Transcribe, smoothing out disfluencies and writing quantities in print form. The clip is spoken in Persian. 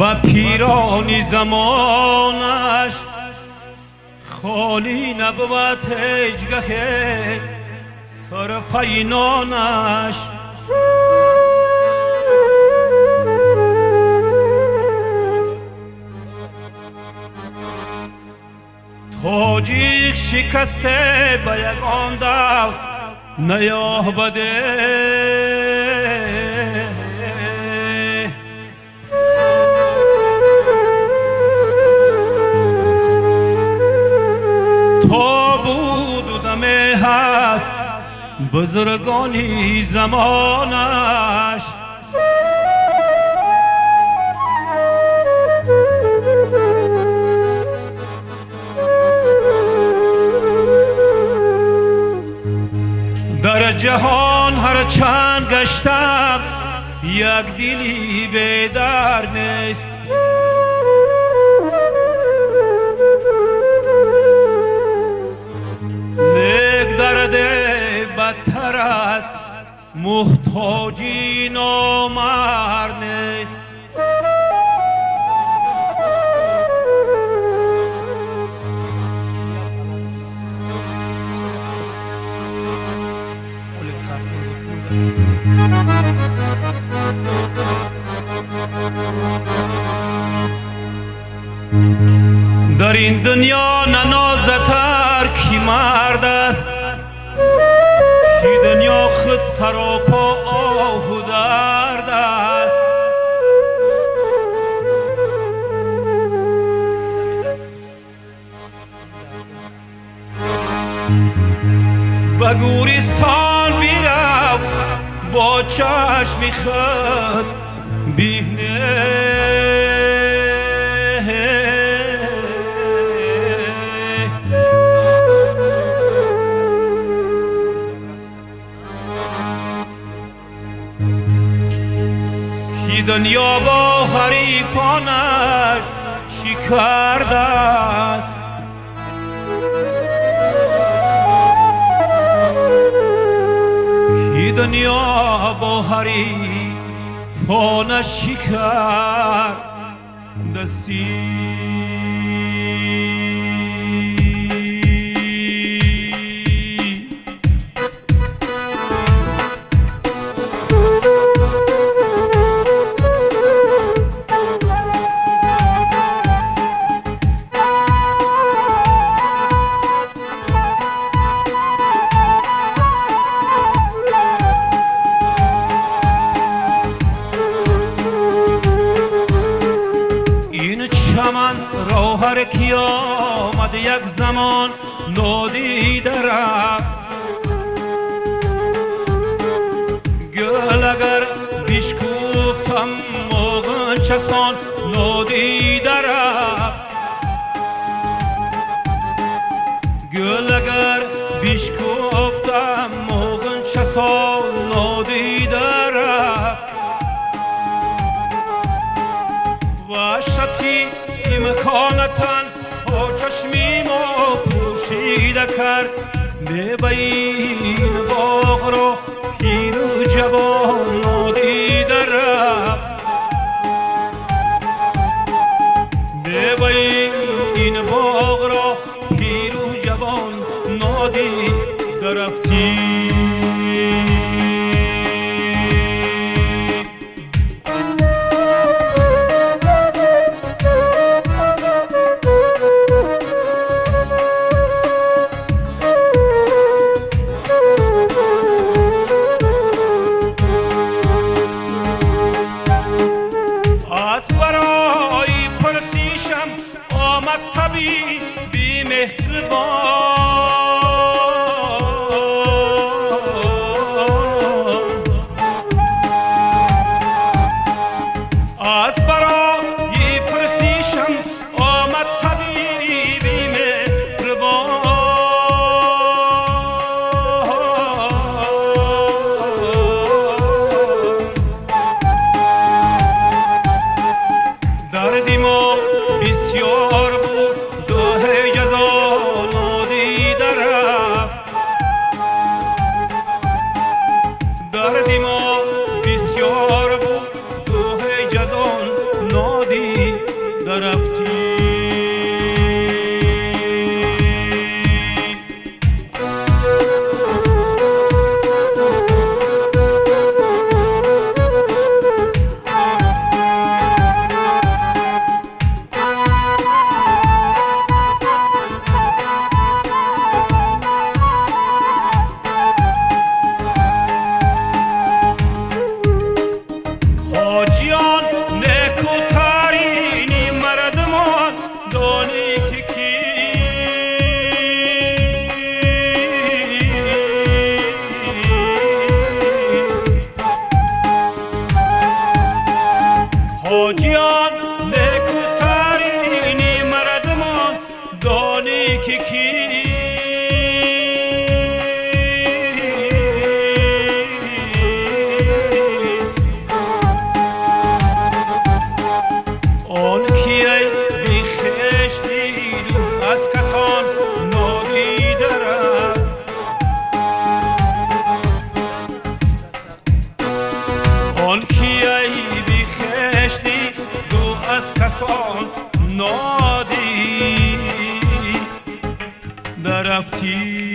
با پیرانی زمانش خالی نبود هیچگه سر پینانش. تاجیک شکسته به یگان دو نیابده، تا بود دمه هست بزرگانی زمانش. در جهان هر چند گشتم یک دلی بیدار نیست. لیک درد بدتر است محتاجی نامرد نیست. در این دنیا ننازتر کی مرد است، کی دنیا خود سراپا آه و درد است. به گورستان بیرو با چشم خود بینه، کی دنیا با حریفانش چی کرده است. کی دنیا با حریفانش چی کردستی. روحر کی آمد یک زمان نادیده رفت. گل اگر بیشکوفتم موغن چسان نادیده رفت. گل اگر بیشکوفتم موغن چسان نادیده رفت. وحشتی امکانتن با چشمی ما پوشیده کرد. میبین باغ رو پیر و جوان نادیده رفت. میبین این باغ رو پیر و جوان نادیده رفتی. بی مهربان از برای پرسیشم آمد طبیبی مهربان. دردی ما بسیار دردی ما بسیار بود دوه جزان نادی نادی درفتی